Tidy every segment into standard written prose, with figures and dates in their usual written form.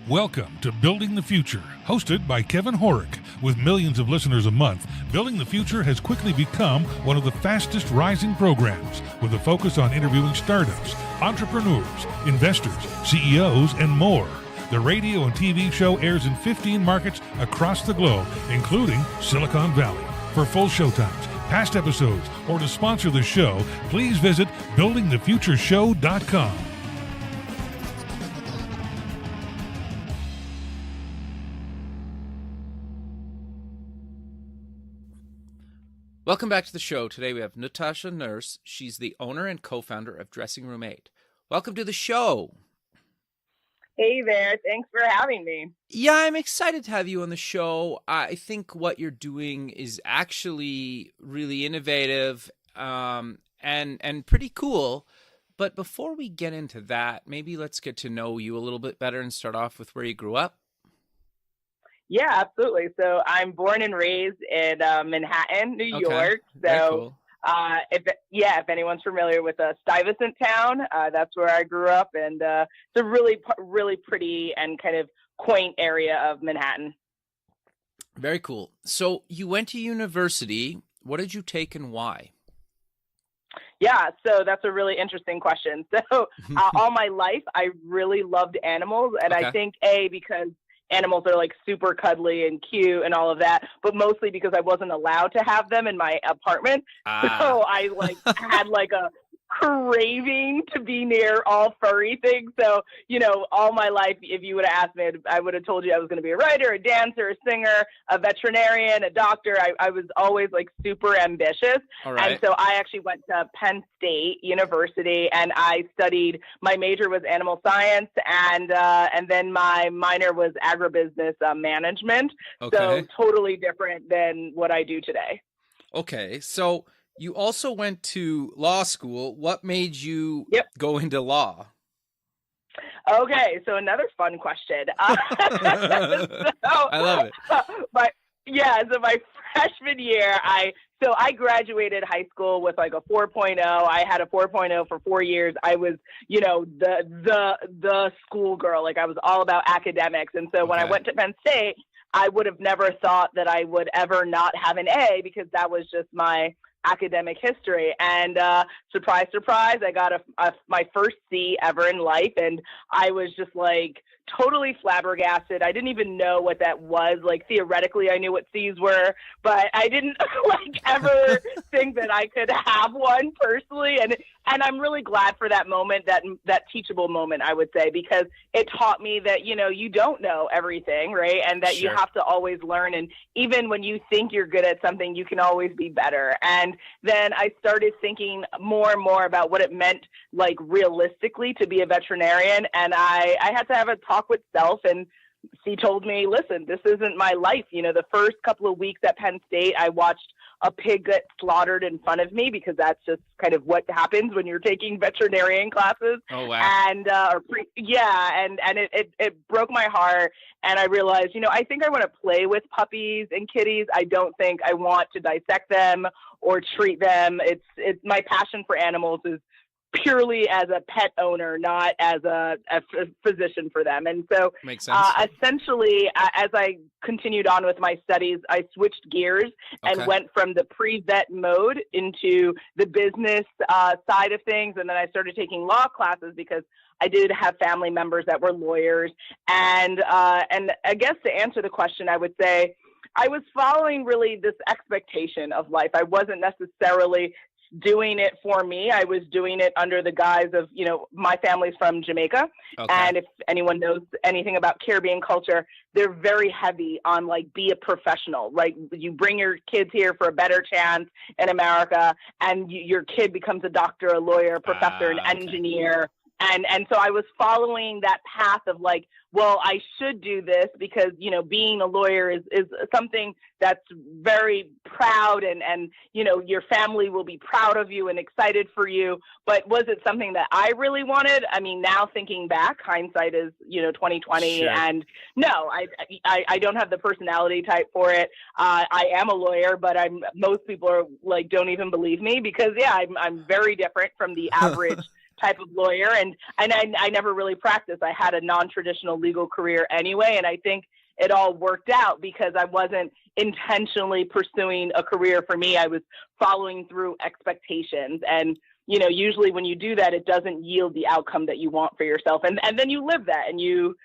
Welcome to Building the Future, hosted by Kevin Horick. With millions of listeners a month, Building the Future has quickly become one of the fastest rising programs, with a focus on interviewing startups, entrepreneurs, investors, CEOs, and more. The radio and TV show airs in 15 markets across the globe, including Silicon Valley. For full showtimes, past episodes, or to sponsor the show, please visit buildingthefutureshow.com. Welcome back to the show. Today we have Natasha Nurse. She's the owner and co-founder of Dressing Room 8. Welcome to the show. Hey there. Thanks for having me. Yeah, I'm excited to have you on the show. I think what you're doing is actually really innovative and pretty cool. But before we get into that, maybe let's get to know you a little bit better and start off with where you grew up. Yeah, absolutely. So I'm born and raised in Manhattan, New York. So cool. If anyone's familiar with Stuyvesant Town, that's where I grew up. And it's a really pretty and kind of quaint area of Manhattan. Very cool. So you went to university. What did you take and why? Yeah, so that's a really interesting question. So all my life, I really loved animals. And I think, because animals are like super cuddly and cute and all of that, but mostly because I wasn't allowed to have them in my apartment. So I had like a craving to be near all furry things. So, all my life, if you would have asked me, I would have told you I was going to be a writer, a dancer, a singer, a veterinarian, a doctor. I was always like super ambitious. All right. And so I actually went to Penn State University and I studied, my major was animal science and then my minor was agribusiness management. Okay. So totally different than what I do today. Okay. So you also went to law school. What made you go into law? Okay, so another fun question. I love it. So my freshman year, I graduated high school with like a 4.0. I had a 4.0 for 4 years. I was, the school girl. Like I was all about academics. And so when I went to Penn State, I would have never thought that I would ever not have an A because that was just my academic history. And surprise, surprise, I got my first C ever in life. And I was just like totally flabbergasted. I didn't even know what that was. Like theoretically, I knew what C's were, but I didn't ever think that I could have one personally. And I'm really glad for that moment, that teachable moment, I would say, because it taught me that, you don't know everything, right? And that you have to always learn. And even when you think you're good at something, you can always be better. And then I started thinking more and more about what it meant, like realistically, to be a veterinarian. And I had to have a talk with self, and she told me, listen, this isn't my life. The first couple of weeks at Penn State, I watched a pig get slaughtered in front of me because that's just kind of what happens when you're taking veterinarian classes. Oh, wow. And it broke my heart. And I realized, I think I want to play with puppies and kitties. I don't think I want to dissect them or treat them. It's my passion for animals is purely as a pet owner, not as a physician for them. And so essentially, as I continued on with my studies, I switched gears and went from the pre-vet mode into the business side of things. And then I started taking law classes because I did have family members that were lawyers. And I guess to answer the question, I would say I was following really this expectation of life. I wasn't necessarily doing it for me. I was doing it under the guise of, my family's from Jamaica. And if anyone knows anything about Caribbean culture, they're very heavy on be a professional. Like you bring your kids here for a better chance in America and your kid becomes a doctor, a lawyer, a professor, an engineer. And so I was following that path of I should do this because, being a lawyer is something that's very proud and, your family will be proud of you and excited for you. But was it something that I really wanted? I mean, now thinking back, hindsight is, 2020. Sure. And no, I don't have the personality type for it. I am a lawyer, but most people are don't even believe me because I'm very different from the average type of lawyer. And I never really practiced. I had a non-traditional legal career anyway. And I think it all worked out because I wasn't intentionally pursuing a career for me. I was following through expectations. And, you know, usually when you do that, it doesn't yield the outcome that you want for yourself. And then you live that and you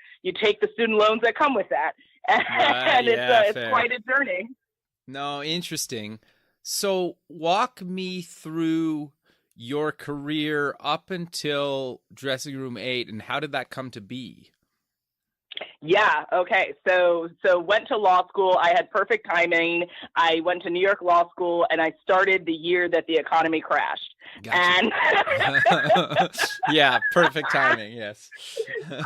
take the student loans that come with that. And it's quite a journey. No, interesting. So walk me through your career up until Dressing Room 8 and how did that come to be? Yeah. Okay. So went to law school. I had perfect timing. I went to New York Law School and I started the year that the economy crashed. Gotcha. And yeah, perfect timing. Yes.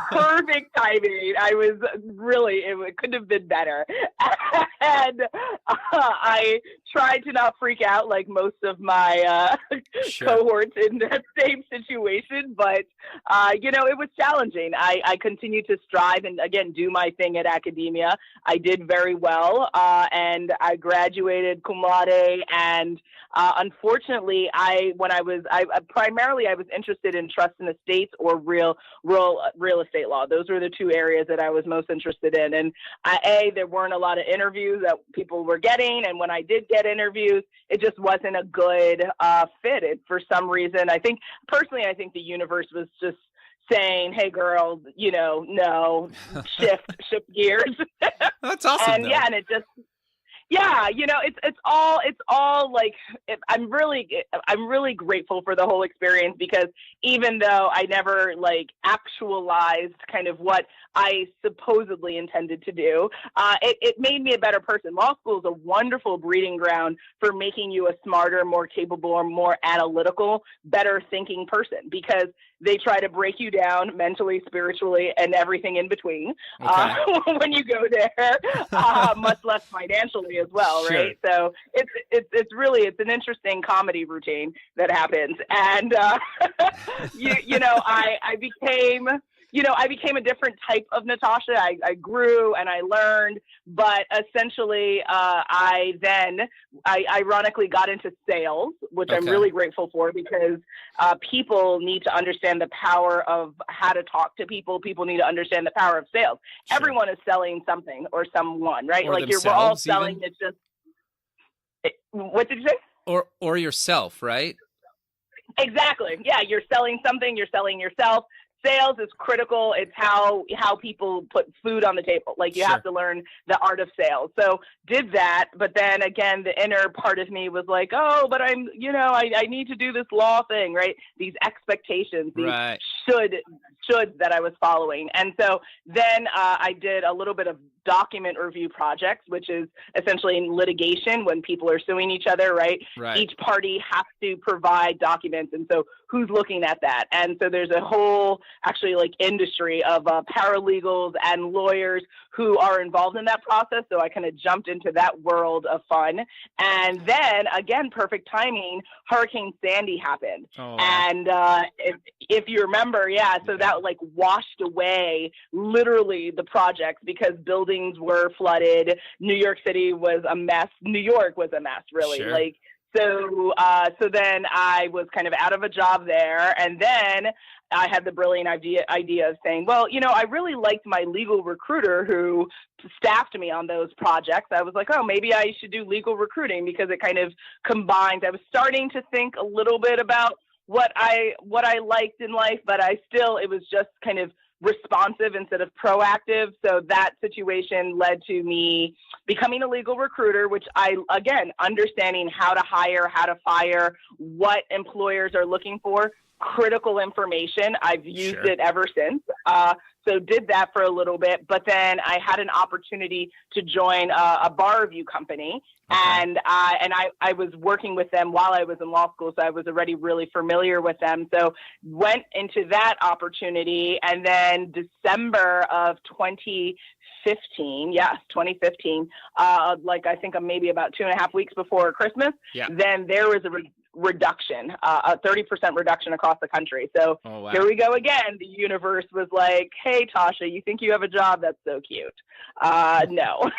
Perfect timing. I was really, it couldn't have been better. And I tried to not freak out like most of my cohorts in that same situation, but you know, it was challenging. I continued to strive and again do my thing at academia. I did very well, and I graduated cum laude. And unfortunately, when I was primarily interested in trust and estates or real estate law. Those were the two areas that I was most interested in. And there weren't a lot of interviews that people were getting, and when I did get interviews, it just wasn't a good fit. For some reason, I think the universe was just saying, "Hey, girl, you know, no, shift gears." That's awesome. And though. yeah, and it just. Yeah, you know, it's all like I'm really grateful for the whole experience because even though I never like actualized kind of what I supposedly intended to do, it made me a better person. Law school is a wonderful breeding ground for making you a smarter, more capable, or more analytical, better thinking person because they try to break you down mentally, spiritually, and everything in between when you go there, much less financially as well, Sure. right? So it's really an interesting comedy routine that happens, and you know I became a different type of Natasha. I grew and I learned, but essentially I ironically got into sales, which I'm really grateful for because people need to understand the power of how to talk to people. People need to understand the power of sales. Sure. Everyone is selling something or someone, right? Or like we're all selling. Even? It's just, what did you say? Or yourself, right? Exactly. Yeah, you're selling something. You're selling yourself. Sales is critical. It's how people put food on the table. Like you have to learn the art of sales. So did that. But then again, the inner part of me was like, oh, but I need to do this law thing, right? These expectations, these shoulds that I was following. And so then I did a little bit of document review projects, which is essentially in litigation when people are suing each other, right? Each party has to provide documents. And so who's looking at that? And so there's a whole actually like industry of paralegals and lawyers who are involved in that process. So I kind of jumped into that world of fun. And then again, perfect timing, Hurricane Sandy happened. Oh, wow. And if you remember, so that like washed away literally the projects because buildings were flooded. New York City was a mess. New York was a mess, really. Sure. Like, so then I was kind of out of a job there. And then I had the brilliant idea of saying, well, you know, I really liked my legal recruiter who staffed me on those projects. I was like, oh, maybe I should do legal recruiting because it kind of combines. I was starting to think a little bit about what I liked in life, but it was just kind of responsive instead of proactive. So that situation led to me becoming a legal recruiter, which understanding how to hire, how to fire, what employers are looking for, critical information. I've used it ever since. So did that for a little bit, but then I had an opportunity to join a bar review company. And I was working with them while I was in law school, so I was already really familiar with them. So went into that opportunity, and then December of 2015, like I think maybe about 2.5 weeks before Christmas, then there was a reduction, a 30% reduction across the country. So Here we go again. The universe was like, hey, Tasha, you think you have a job? That's so cute. No.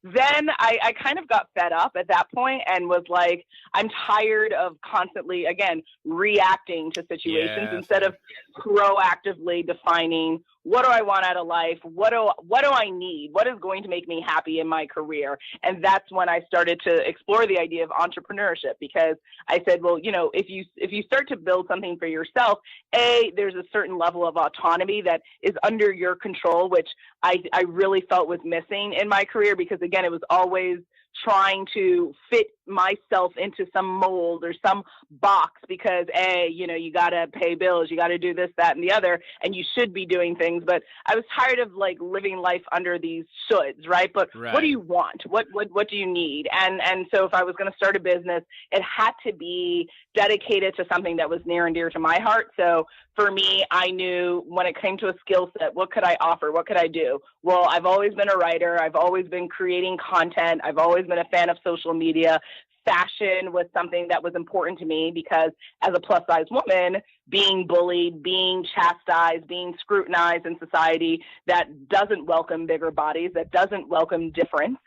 then I kind of got fed up at that point and was like, I'm tired of constantly, again, reacting to situations instead of proactively defining, what do I want out of life? What do I need? What is going to make me happy in my career? And that's when I started to explore the idea of entrepreneurship, because I said, well, if you start to build something for yourself, there's a certain level of autonomy that is under your control, which I really felt was missing in my career, because again, it was always trying to fit myself into some mold or some box, because you got to pay bills, you got to do this, that, and the other, and you should be doing things. But I was tired of like living life under these shoulds, right? But what do you want? What do you need? And so if I was going to start a business, it had to be dedicated to something that was near and dear to my heart. So for me, I knew when it came to a skill set, what could I offer? What could I do? Well, I've always been a writer. I've always been creating content. I've always been a fan of social media. Fashion was something that was important to me, because as a plus size woman, being bullied, being chastised, being scrutinized in society that doesn't welcome bigger bodies, that doesn't welcome difference.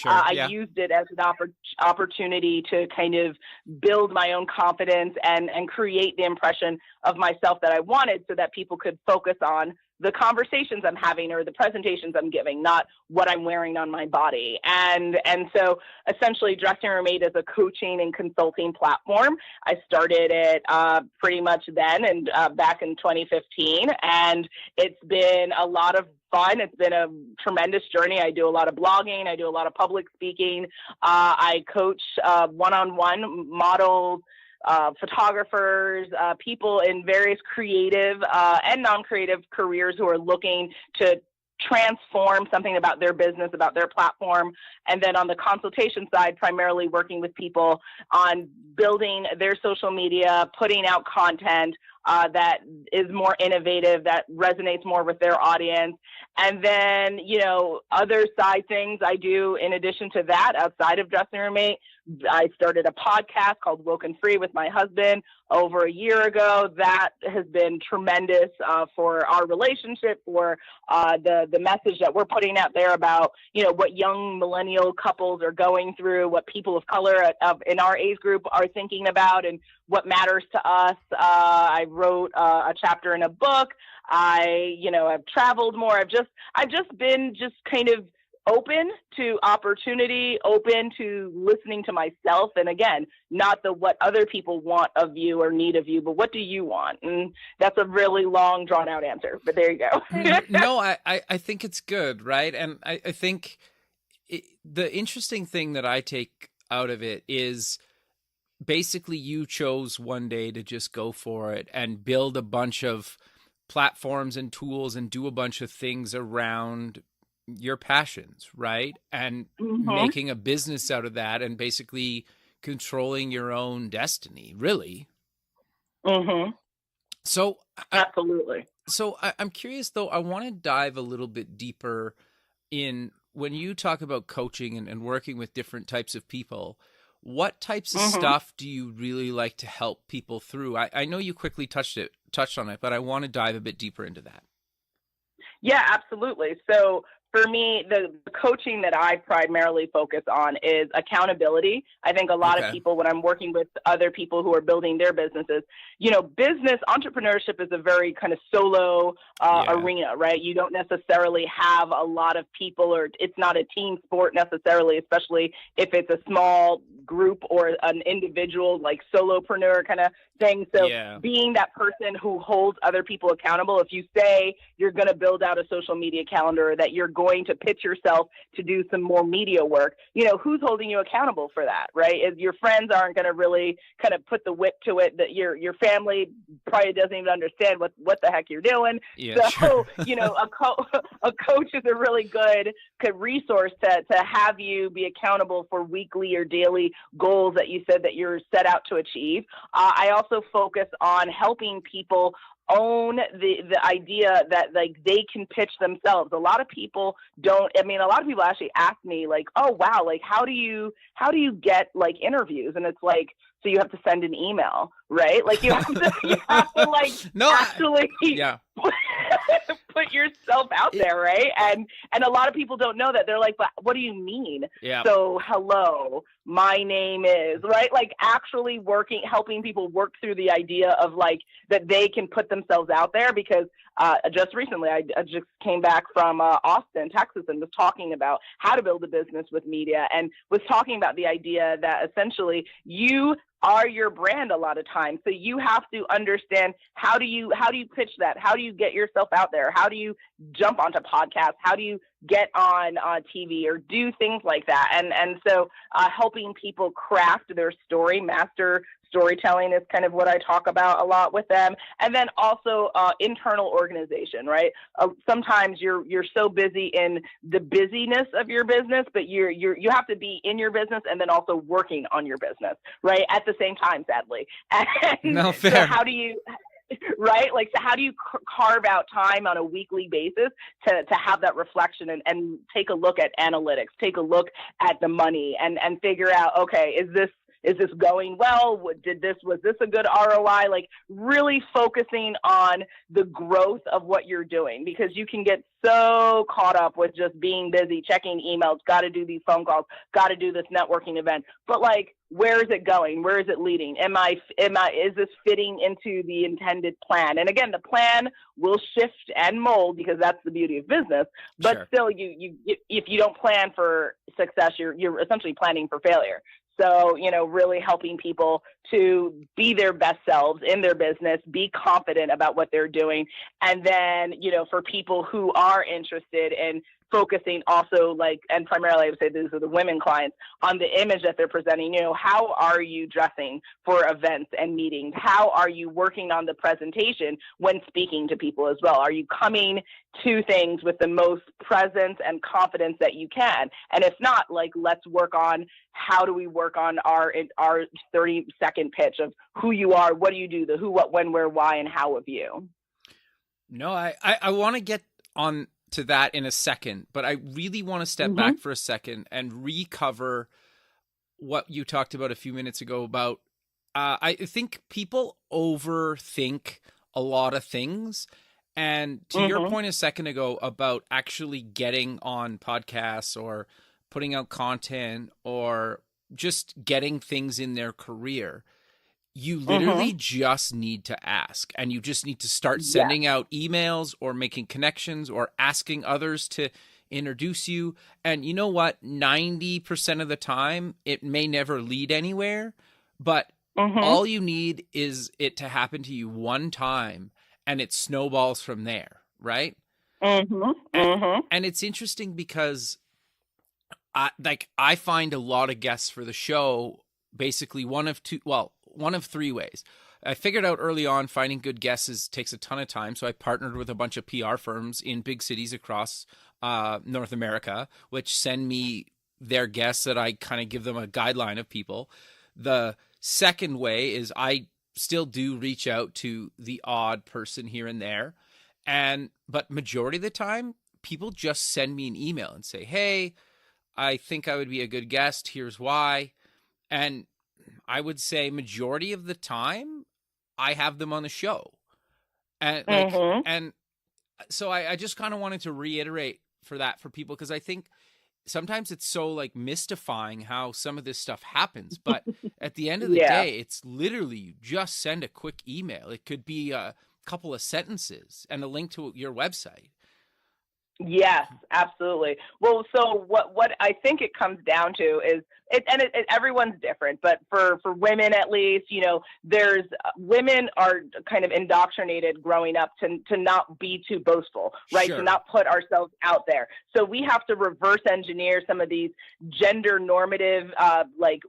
I used it as an opportunity to kind of build my own confidence and create the impression of myself that I wanted, so that people could focus on the conversations I'm having or the presentations I'm giving, not what I'm wearing on my body. And so essentially Dressing Room 8 is a coaching and consulting platform. I started it pretty much then and back in 2015. And it's been a lot of fun. It's been a tremendous journey. I do a lot of blogging. I do a lot of public speaking. I coach one-on-one models, photographers, people in various creative and non-creative careers who are looking to transform something about their business, about their platform. And then on the consultation side, primarily working with people on building their social media, putting out content that is more innovative, that resonates more with their audience. And then, other side things I do in addition to that, outside of Dressing Room 8, I started a podcast called Woke and Free with my husband over a year ago. That has been tremendous for our relationship, for the message that we're putting out there about, what young millennial couples are going through, what people of color in our age group are thinking about, and what matters to us. I wrote a chapter in a book. I've traveled more. I've just been kind of open to opportunity, open to listening to myself. And again, not what other people want of you or need of you, but what do you want? And that's a really long, drawn out answer, but there you go. No, I think it's good, right? And I think the interesting thing that I take out of it is basically you chose one day to just go for it and build a bunch of platforms and tools and do a bunch of things around your passions, right? And making a business out of that and basically controlling your own destiny, really. So absolutely. I'm curious though, I want to dive a little bit deeper in when you talk about coaching and working with different types of people, what types of stuff do you really like to help people through? I know you quickly touched on it, but I want to dive a bit deeper into that. Yeah, absolutely. So for me, the coaching that I primarily focus on is accountability. I think a lot of people, when I'm working with other people who are building their businesses, business entrepreneurship is a very kind of solo arena, right? You don't necessarily have a lot of people, or it's not a team sport necessarily, especially if it's a small group or an individual like solopreneur kind of thing. So being that person who holds other people accountable, if you say you're going to build out a social media calendar, that you're going to pitch yourself to do some more media work, who's holding you accountable for that, right? If your friends aren't going to really kind of put the whip to it, that your family probably doesn't even understand what the heck you're doing. A coach is a really good resource to have you be accountable for weekly or daily goals that you said that you're set out to achieve. I also focus on helping people own the idea that like they can pitch themselves. A lot of people actually ask me like, oh wow, like how do you get like interviews? And it's like, so you have to send an email, right? Like you have to like put put yourself out there, right? And a lot of people don't know that. They're like, but what do you mean? Yeah. So hello, my name is, right? Like actually helping people work through the idea of like that they can put themselves out there, because just recently I just came back from Austin, Texas, and was talking about how to build a business with media, and was talking about the idea that essentially you are your brand a lot of times. So you have to understand how do you pitch that? How do you get yourself out there? How do you jump onto podcasts? How do you get on TV or do things like that? And so helping people craft their story, master storytelling is kind of what I talk about a lot with them. And then also internal organization, right? Sometimes you're so busy in the busyness of your business, but you have to be in your business and then also working on your business, right? At the same time, sadly. And no, fair. So how do you, right? Like, so how do you carve out time on a weekly basis to have that reflection and take a look at analytics, take a look at the money and figure out, okay, is this going well? Was this a good ROI? Like really focusing on the growth of what you're doing, because you can get so caught up with just being busy, checking emails, got to do these phone calls, got to do this networking event. But like, where is it going? Where is it leading? Is this fitting into the intended plan? And again, the plan will shift and mold, because that's the beauty of business. But Sure. Still, if you don't plan for success, you're essentially planning for failure. So, really helping people to be their best selves in their business, be confident about what they're doing. And then, for people who are interested in focusing also and primarily I would say these are the women clients, on the image that they're presenting. How are you dressing for events and meetings? How are you working on the presentation when speaking to people as well? Are you coming to things with the most presence and confidence that you can? And if not, let's work on how do we work on our 30-second pitch of who you are, what do you do, the who, what, when, where, why, and how of you. No, I want to get on to that in a second, but I really want to step back for a second and recover what you talked about a few minutes ago about I think people overthink a lot of things. And to your point a second ago about actually getting on podcasts or putting out content or just getting things in their career, you literally just need to ask, and you just need to start sending out emails or making connections or asking others to introduce you. And you know what? 90% of the time, it may never lead anywhere, but all you need is it to happen to you one time, and it snowballs from there, right? And it's interesting because I find a lot of guests for the show basically one of three ways. I figured out early on finding good guests takes a ton of time, so I partnered with a bunch of PR firms in big cities across North America, which send me their guests that I kind of give them a guideline of people. The second way is I still do reach out to the odd person here and there, but majority of the time, people just send me an email and say, "Hey, I think I would be a good guest. Here's why." And I would say majority of the time, I have them on the show. And and so I just kind of wanted to reiterate for people, because I think sometimes it's so mystifying how some of this stuff happens. But at the end of the day, it's literally you just send a quick email. It could be a couple of sentences and a link to your website. Yes, absolutely. Well, so what I think it comes down to is everyone's different, but for women at least, there's women are kind of indoctrinated growing up to not be too boastful, right? Sure. To not put ourselves out there. So we have to reverse engineer some of these gender normative,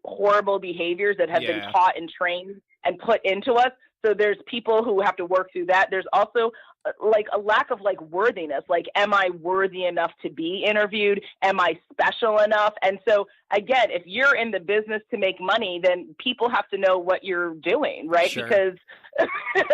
horrible behaviors that have been taught and trained and put into us. So there's people who have to work through that. There's also a lack of worthiness. Am I worthy enough to be interviewed? Am I special enough? And so again, if you're in the business to make money, then people have to know what you're doing, right? Sure. Because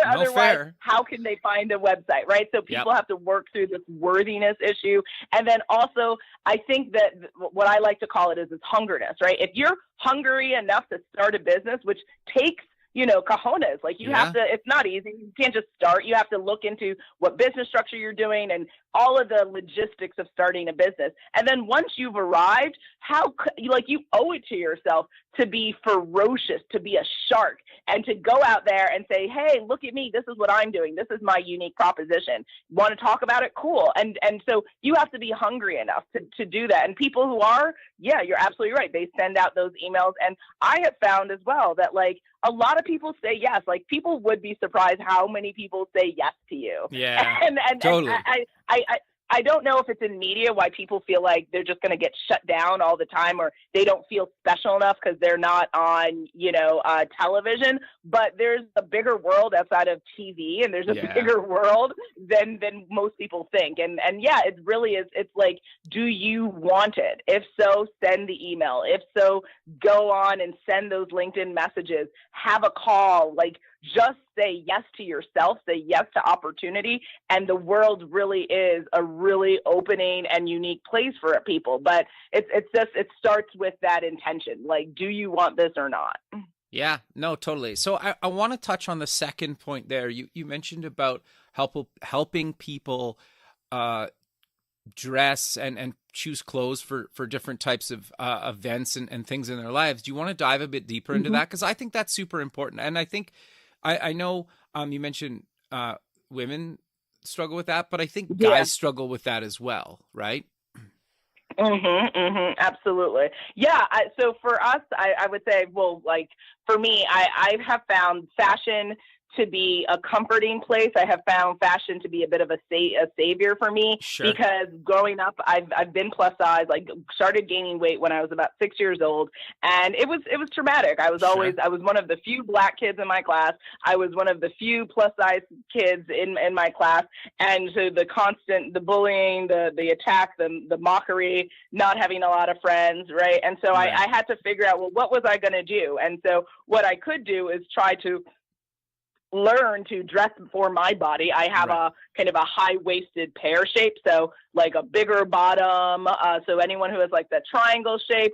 otherwise, fair. how can they find a website, right? So people have to work through this worthiness issue. And then also, I think that what I like to call it is hungerness, right? If you're hungry enough to start a business, which takes cojones. Like you have to, it's not easy. You can't just start. You have to look into what business structure you're doing and all of the logistics of starting a business. And then once you've arrived, you owe it to yourself to be ferocious, to be a shark, and to go out there and say, hey, look at me. This is what I'm doing. This is my unique proposition. Want to talk about it? Cool. And so you have to be hungry enough to do that. And people who are, yeah, you're absolutely right. They send out those emails. And I have found as well that like a lot of people say yes. Like people would be surprised how many people say yes to you. Yeah, and totally. And I don't know if it's in media why people feel like they're just going to get shut down all the time, or they don't feel special enough because they're not on, television. But there's a bigger world outside of TV, and there's a bigger world than most people think. And yeah, it really is. It's like, do you want it? If so, send the email. If so, go on and send those LinkedIn messages. Have a call. Like, just say yes to yourself, say yes to opportunity, and the world really is a really opening and unique place for people. But it starts with that intention. Like, do you want this or not? Yeah, no, totally. So I want to touch on the second point there. You mentioned about helping people dress and choose clothes for different types of events and things in their lives. Do you want to dive a bit deeper into that? Because I think that's super important. And I think I know you mentioned women struggle with that, but I think guys struggle with that as well, right? Absolutely. Yeah. So for us, I would say, well, like for me, I have found fashion to be a comforting place. I have found fashion to be a bit of a savior for me, because growing up, I've been plus size, like started gaining weight when I was about 6 years old. And it was traumatic. I was I was one of the few Black kids in my class. I was one of the few plus size kids in my class. And so the bullying, the attack, the mockery, not having a lot of friends. Right. And so I had to figure out, well, what was I going to do? And so what I could do is try to learn to dress for my body. I have a kind of a high-waisted pear shape, so like a bigger bottom. So anyone who has like the triangle shape,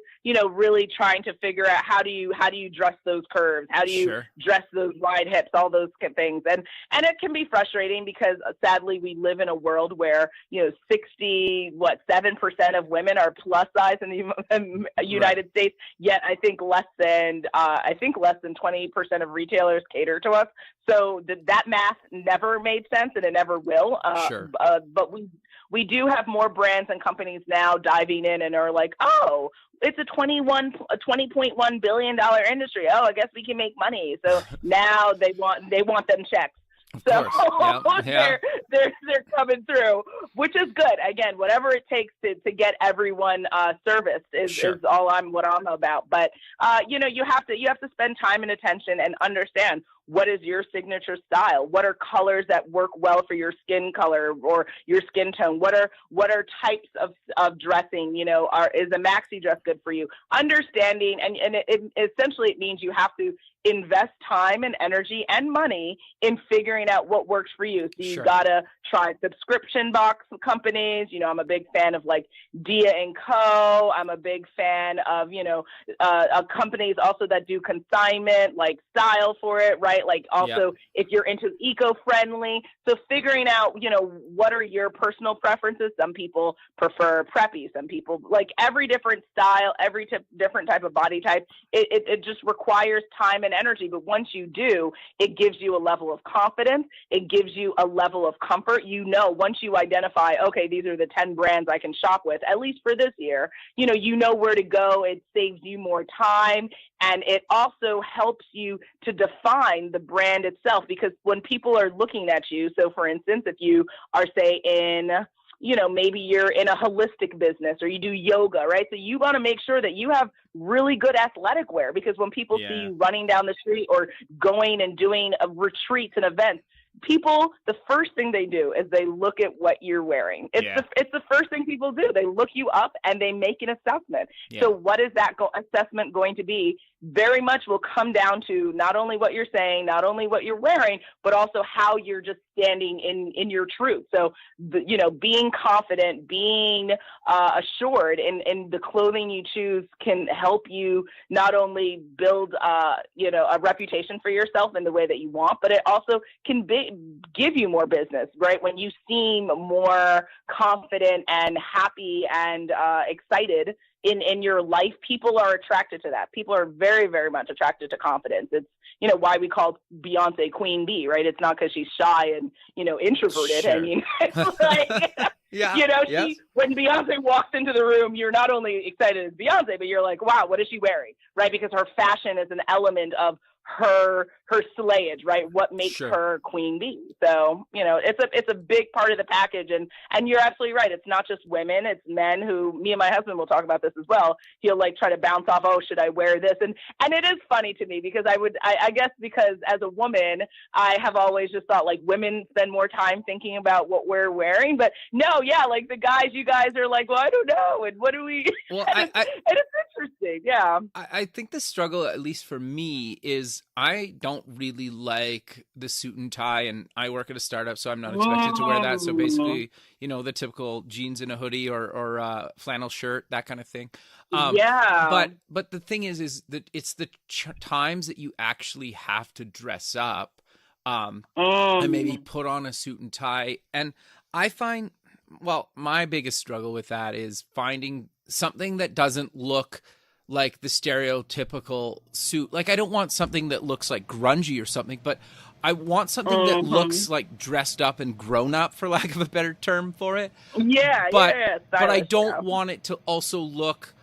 really trying to figure out how do you dress those curves? How do you dress those wide hips? All those things, and it can be frustrating because sadly we live in a world where 7% of women are plus size in the United States. Yet I think less than 20% of retailers cater to us. So that math never made sense, and it never will. But we do have more brands and companies now diving in and are like, oh, it's a $20.1 billion industry. Oh, I guess we can make money. So now they want them checks. So they're coming through, which is good. Again, whatever it takes to get everyone serviced is what I'm about. But you have to spend time and attention and understand, what is your signature style? What are colors that work well for your skin color or your skin tone? What are types of dressing? Is a maxi dress good for you? Understanding, and it essentially it means you have to invest time and energy and money in figuring out what works for you. So you gotta try subscription box companies. I'm a big fan of like Dia & Co. I'm a big fan of companies also that do consignment, like Style for it, right? Like also if you're into eco-friendly. So figuring out what are your personal preferences. Some people prefer preppy. Some people like every different style, every different type of body type. It just requires time and energy, but once you do, it gives you a level of confidence. It gives you a level of comfort. Once you identify, okay, these are the 10 brands I can shop with, at least for this year, you know where to go. It saves you more time, and it also helps you to define the brand itself, because when people are looking at you, so for instance, if you are, say, in maybe you're in a holistic business or you do yoga, right? So you want to make sure that you have really good athletic wear, because when people see you running down the street or going and doing retreats and events, people, the first thing they do is they look at what you're wearing. It's the first thing people do. They look you up and they make an assessment. Yeah. So what is that assessment going to be? Very much will come down to not only what you're saying, not only what you're wearing, but also how you're just standing in your truth. So, being confident, being assured in the clothing you choose can help you not only build, a reputation for yourself in the way that you want, but it also can give you more business, right? When you seem more confident and happy and excited in your life, people are attracted to that. People are very, very much attracted to confidence. It's, why we call Beyonce Queen Bee, right? It's not because she's shy and, introverted. Sure. I mean, it's like, when Beyonce walks into the room, you're not only excited as Beyonce, but you're like, wow, what is she wearing? Right? Because her fashion is an element of her slayage, right? What makes her Queen Bee. So, it's a big part of the package. And you're absolutely right. It's not just women, it's men who, me and my husband will talk about this as well. He'll like try to bounce off, oh, should I wear this? And it is funny to me because I guess because as a woman, I have always just thought like women spend more time thinking about what we're wearing. But no, yeah, like the guys, you guys are like, well, I don't know. And what do we, well, and it's interesting. Yeah. I think the struggle, at least for me, is I don't really like the suit and tie, and I work at a startup, so I'm not expected to wear that. So basically, the typical jeans and a hoodie or flannel shirt, that kind of thing. But the thing is that it's the times that you actually have to dress up and maybe put on a suit and tie. And I find, my biggest struggle with that is finding something that doesn't look like the stereotypical suit. Like, I don't want something that looks like grungy or something, but I want something that looks like dressed up and grown up, for lack of a better term for it. But I don't want it to also look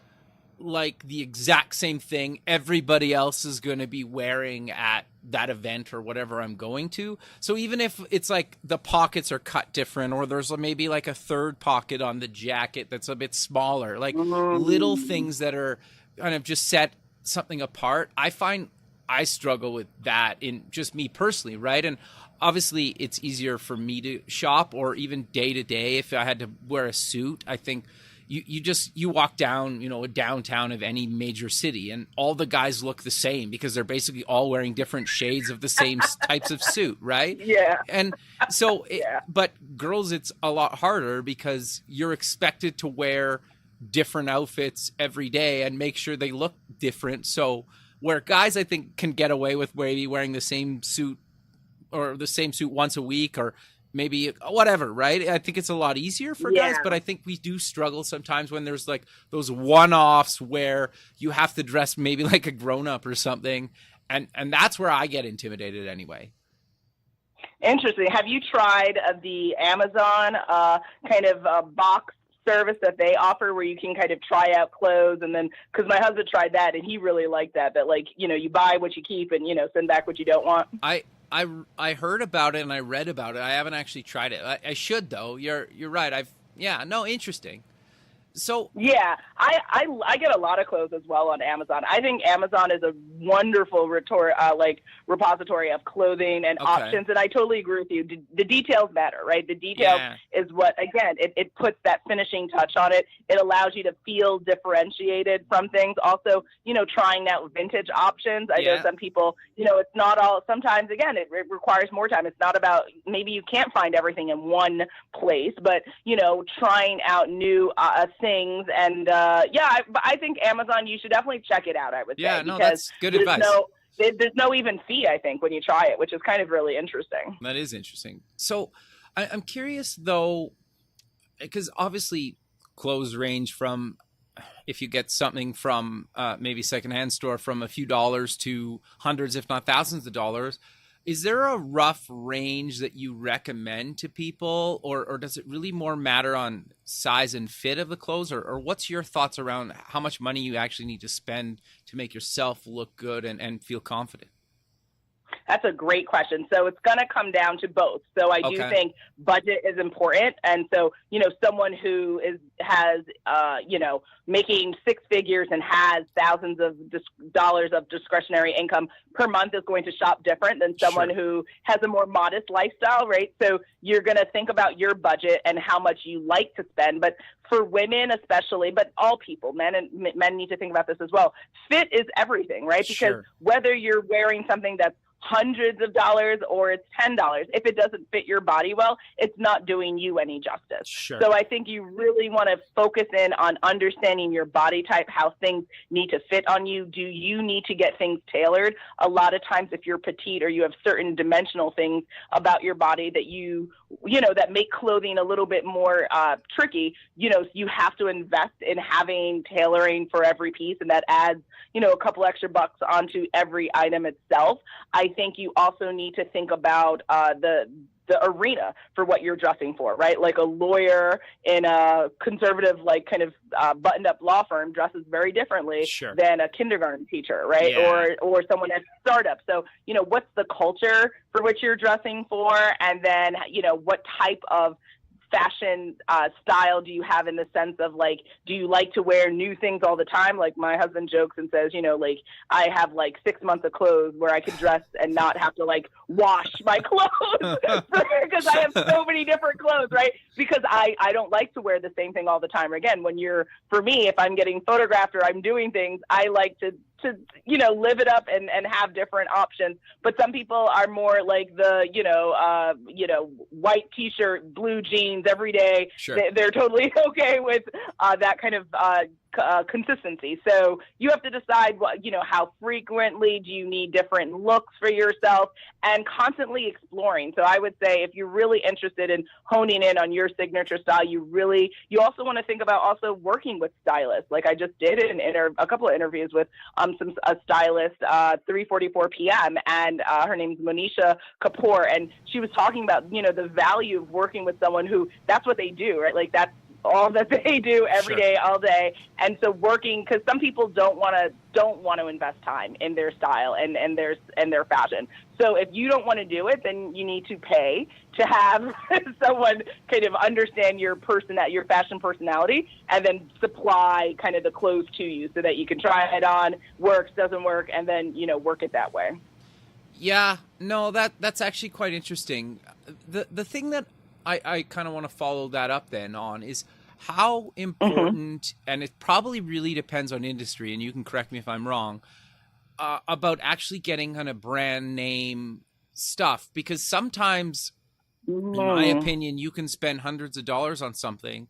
like the exact same thing everybody else is going to be wearing at that event or whatever I'm going to. So even if it's like the pockets are cut different, or there's maybe like a third pocket on the jacket that's a bit smaller, like little things that are kind of just set something apart, I find I struggle with that in just me personally, right? And obviously it's easier for me to shop, or even day to day if I had to wear a suit. I think you walk down, a downtown of any major city, and all the guys look the same because they're basically all wearing different shades of the same types of suit, right? Yeah. And so, but girls, it's a lot harder because you're expected to wear different outfits every day and make sure they look different. So where guys, I think, can get away with maybe wearing the same suit or the same suit once a week, or maybe whatever, right? I think it's a lot easier for guys, but I think we do struggle sometimes when there's like those one-offs where you have to dress maybe like a grown-up or something. And that's where I get intimidated anyway. Interesting. Have you tried the Amazon kind of box service that they offer where you can kind of try out clothes? And then, because my husband tried that and he really liked that like, you buy what you keep and, send back what you don't want. I heard about it and I read about it. I haven't actually tried it. I should though. You're right. Interesting. So yeah, I get a lot of clothes as well on Amazon. I think Amazon is a wonderful repository of clothing and options. And I totally agree with you. The details matter, right? The details is what, again, it puts that finishing touch on it. It allows you to feel differentiated from things. Also, trying out vintage options. I know some people, it's not all, sometimes, again, it requires more time. It's not about, maybe you can't find everything in one place, but, trying out new things. And I think Amazon, you should definitely check it out, I would say. No, that's good advice. There's no even fee, I think, when you try it, which is kind of really interesting. That is interesting. So I'm curious, though, because obviously clothes range from, if you get something from maybe secondhand store, from a few dollars to hundreds, if not thousands of dollars. Is there a rough range that you recommend to people, or does it really more matter on size and fit of the clothes, or what's your thoughts around how much money you actually need to spend to make yourself look good and feel confident? That's a great question. So it's going to come down to both. So I do think budget is important. And so, someone who has making six figures and has thousands of dollars of discretionary income per month is going to shop different than someone who has a more modest lifestyle, right? So you're going to think about your budget and how much you like to spend. But for women especially, but all people, men need to think about this as well. Fit is everything, right? Because whether you're wearing something that's hundreds of dollars or it's $10, if it doesn't fit your body well, it's not doing you any justice. So I think you really want to focus in on understanding your body type, how things need to fit on you. Do you need to get things tailored? A lot of times if you're petite or you have certain dimensional things about your body that that make clothing a little bit more tricky, you have to invest in having tailoring for every piece, and that adds a couple extra bucks onto every item itself. I think you also need to think about the arena for what you're dressing for, right? Like a lawyer in a conservative, buttoned up law firm dresses very differently than a kindergarten teacher, right? Or someone at a startup. So, what's the culture for which you're dressing for? And then, what type of fashion style do you have, in the sense of do you like to wear new things all the time? Like my husband jokes and says, I have 6 months of clothes where I could dress and not have to wash my clothes because I have so many different clothes, right? Because I don't like to wear the same thing all the time. Again, for me, if I'm getting photographed or I'm doing things, I like to live it up and have different options. But some people are more like the, white t-shirt, blue jeans every day. They're totally okay with that kind of consistency. So you have to decide how frequently do you need different looks for yourself, and constantly exploring. So I would say if you're really interested in honing in on your signature style, you also want to think about also working with stylists. Like I just did a couple of interviews with a stylist, 3:44 p.m. and her name's Monisha Kapoor, and she was talking about the value of working with someone who that's what they do, right? Like that's all that they do every day, all day. And so working, because some people don't want to invest time in their style and their fashion. So if you don't want to do it, then you need to pay to have someone kind of understand your fashion personality, and then supply kind of the clothes to you so that you can try it on, works, doesn't work, and then work it that way. Yeah, no, that's actually quite interesting. The thing that I kind of want to follow that up then on is how important, and it probably really depends on industry, and you can correct me if I'm wrong, about actually getting kind of brand name stuff. Because sometimes, in my opinion, you can spend hundreds of dollars on something,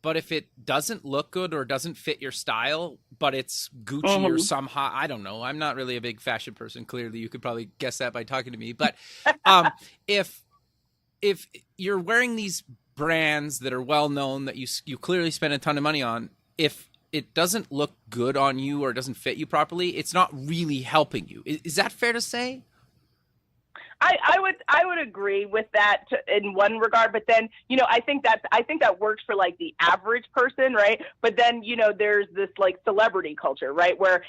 but if it doesn't look good or doesn't fit your style, but it's Gucci or somehow, I don't know. I'm not really a big fashion person. Clearly, you could probably guess that by talking to me. But if you're wearing these brands that are well known that you clearly spend a ton of money on, if it doesn't look good on you or doesn't fit you properly, it's not really helping you. Is that fair to say? I would agree with that in one regard, but then I think that works for the average person, right? But then there's this celebrity culture, right? Where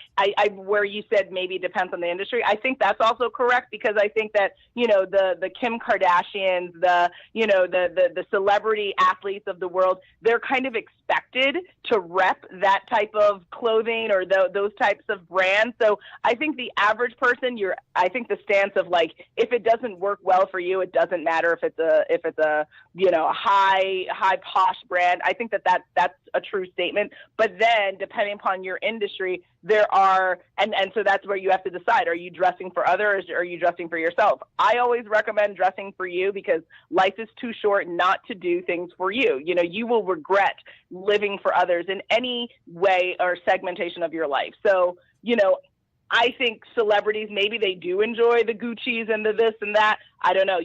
where you said maybe it depends on the industry. I think that's also correct, because I think that the Kim Kardashians, the celebrity athletes of the world, they're kind of expected to rep that type of clothing or those types of brands. So I think the average person, I think the stance of if it doesn't work well for you, it doesn't matter if it's a high posh brand. I think that's a true statement. But then depending upon your industry, there are and so that's where you have to decide, are you dressing for others or are you dressing for yourself? I always recommend dressing for you, because life is too short not to do things for you. You will regret living for others in any way or segmentation of your life. So I think celebrities, maybe they do enjoy the Gucci's and the this and that. I don't know.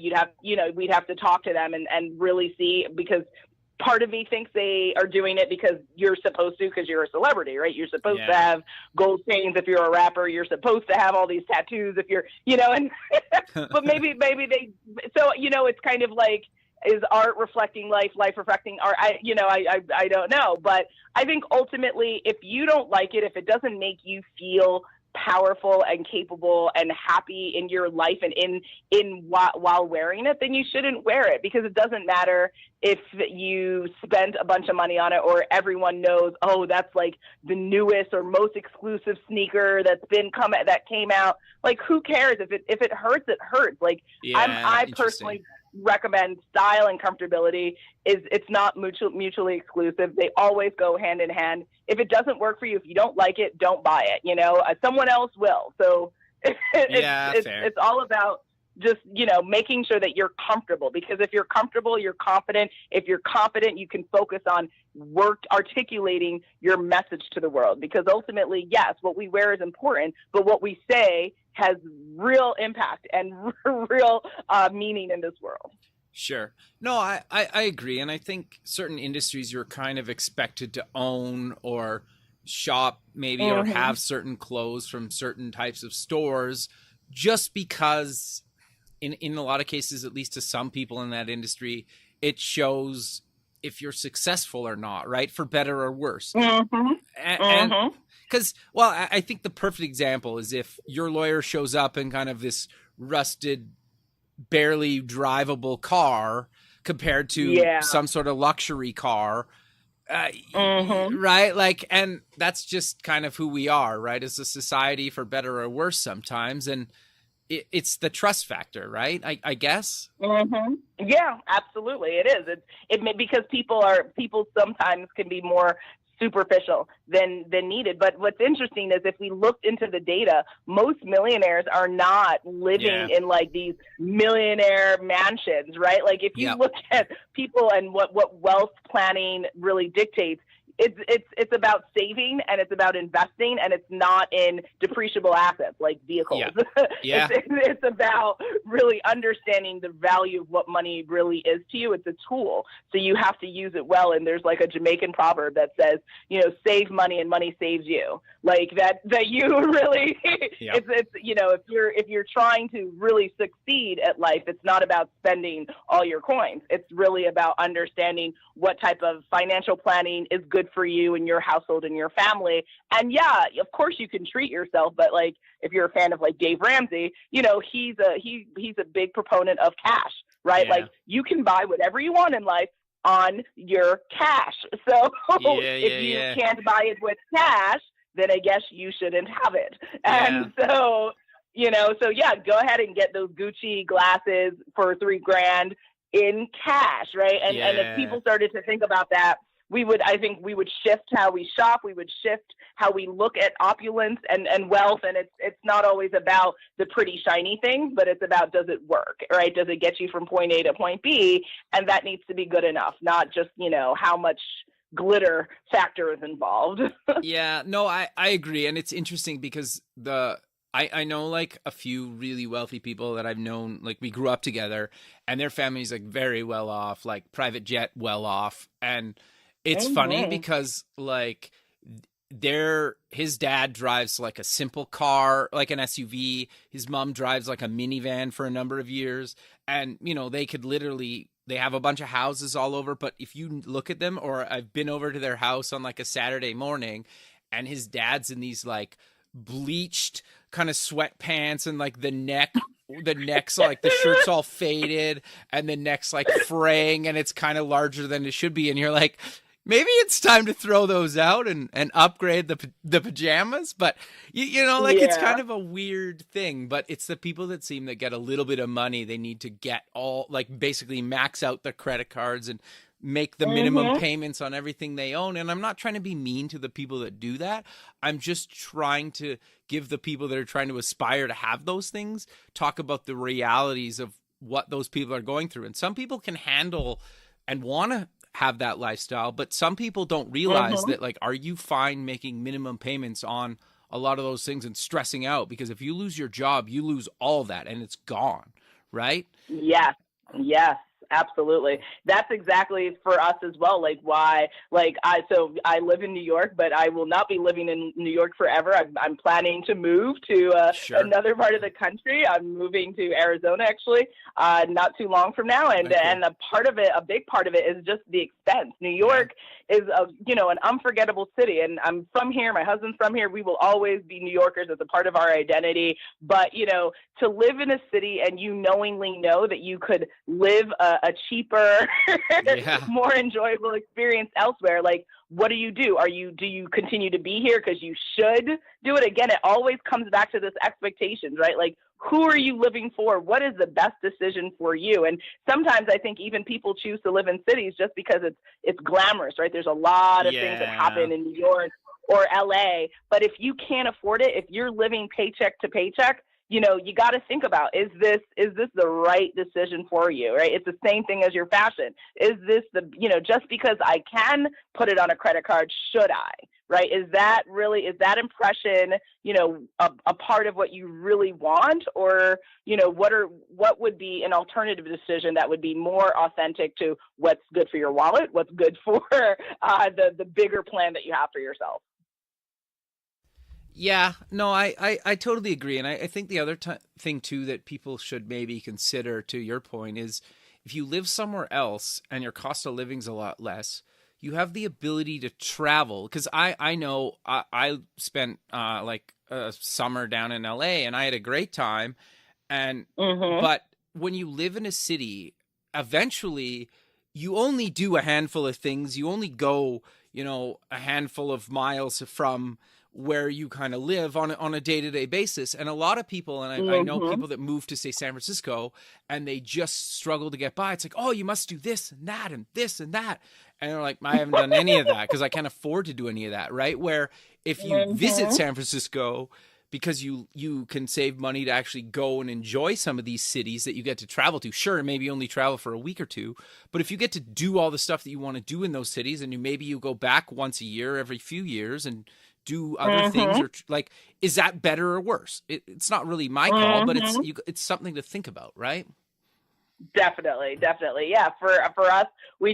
We'd have to talk to them and really see, because part of me thinks they are doing it because you're supposed to, because you're a celebrity, right? You're supposed to have gold chains if you're a rapper. You're supposed to have all these tattoos if you're, and but maybe they, so, it's kind of like, is art reflecting life reflecting art? I don't know. But I think ultimately, if you don't like it, if it doesn't make you feel powerful and capable and happy in your life and while wearing it, then you shouldn't wear it, because it doesn't matter if you spent a bunch of money on it or everyone knows, oh, that's like the newest or most exclusive sneaker that came out. Like, who cares? If it hurts, it hurts. Like, I personally recommend style and comfortability. It's not mutually exclusive. They always go hand in hand. If it doesn't work for you, if you don't like it, don't buy it. Someone else will. So it's all about just, making sure that you're comfortable, because if you're comfortable, you're confident. If you're confident, you can focus on articulating your message to the world, because ultimately, yes, what we wear is important, but what we say has real impact and real meaning in this world. Sure. No, I agree. And I think certain industries you're kind of expected to own or shop maybe or have certain clothes from certain types of stores, just because in a lot of cases, at least to some people in that industry, it shows if you're successful or not, right? For better or worse. And because, I think the perfect example is if your lawyer shows up in kind of this rusted, barely drivable car compared to some sort of luxury car, right? Like, and that's just kind of who we are, right? As a society, for better or worse sometimes. And it's the trust factor, right? I guess. Yeah, absolutely. It is. Because people sometimes can be more superficial than needed. But what's interesting is if we looked into the data, most millionaires are not living in like these millionaire mansions, right? Like, if you look at people and what wealth planning really dictates, it's about saving, and it's about investing, and it's not in depreciable assets like vehicles. It's about really understanding the value of what money really is to you. It's a tool, so you have to use it well. And there's like a Jamaican proverb that says, save money and money saves you. Like that you really, it's if you're trying to really succeed at life, it's not about spending all your coins. It's really about understanding what type of financial planning is good for you and your household and your family. And of course you can treat yourself, but like, if you're a fan of like Dave Ramsey, he's a big proponent of cash, right? Like, you can buy whatever you want in life on your cash. So if you can't buy it with cash, then I guess you shouldn't have it. And so go ahead and get those Gucci glasses for $3,000 in cash, right? And if people started to think about that, I think we would shift how we shop. We would shift how we look at opulence and wealth. And it's not always about the pretty shiny things, but it's about, does it work, right? Does it get you from point A to point B? And that needs to be good enough, not just, how much glitter factor is involved. I agree. And it's interesting because I know like a few really wealthy people that I've known, like we grew up together, and their family's like very well off, like private jet well off. And it's funny because like his dad drives like a simple car, like an SUV. His mom drives like a minivan for a number of years. And, they have a bunch of houses all over. But if you look at them, or I've been over to their house on like a Saturday morning, and his dad's in these like bleached kind of sweatpants, and like the neck's like, the shirt's all faded, and the neck's like fraying, and it's kind of larger than it should be. And you're like, maybe it's time to throw those out and upgrade the pajamas. But it's kind of a weird thing. But it's the people that seem to get a little bit of money, they need to get all, like, basically max out their credit cards and make the minimum payments on everything they own. And I'm not trying to be mean to the people that do that. I'm just trying to give the people that are trying to aspire to have those things, talk about the realities of what those people are going through. And some people can handle and want to have that lifestyle, but some people don't realize that, like, are you fine making minimum payments on a lot of those things and stressing out? Because if you lose your job, you lose all that and it's gone, right? Yes, Absolutely. That's exactly for us as well. Like why, like so I live in New York, but I will not be living in New York forever. I'm planning to move to Sure. another part of the country. I'm moving to Arizona actually, not too long from now. And, Very cool. and a big part of it is just the expense. New York is an unforgettable city. And I'm from here. My husband's from here. We will always be New Yorkers as a part of our identity. But, to live in a city and you knowingly know that you could live a cheaper, more enjoyable experience elsewhere, like, what do? Do you continue to be here because you should do it? Again, it always comes back to this expectations, right? Like, who are you living for? What is the best decision for you? And sometimes I think even people choose to live in cities just because it's glamorous, right? There's a lot of things that happen in New York or LA, but if you can't afford it, if you're living paycheck to paycheck, you got to think about, is this the right decision for you, right? It's the same thing as your fashion. Is this just because I can put it on a credit card, should I, right? Is that impression, a part of what you really want? Or, what would be an alternative decision that would be more authentic to what's good for your wallet, what's good for the bigger plan that you have for yourself? Yeah, no, I totally agree. And I think the other thing, too, that people should maybe consider, to your point, is if you live somewhere else and your cost of living's a lot less, you have the ability to travel. Because I know I spent like a summer down in LA and I had a great time. And but when you live in a city, eventually you only do a handful of things. You only go, a handful of miles from where you kind of live on a day-to-day basis. And a lot of people, and I know people that move to, say, San Francisco, and they just struggle to get by. It's like, oh, you must do this and that and this and that. And they're like, I haven't done any of that because I can't afford to do any of that, right? Where if you visit San Francisco, because you can save money to actually go and enjoy some of these cities that you get to travel to. Sure, maybe only travel for a week or two, but if you get to do all the stuff that you want to do in those cities, and maybe you go back once a year, every few years, and do other things, or like, is that better or worse? It's not really my call, but it's something to think about, right? Definitely. Yeah. For us, we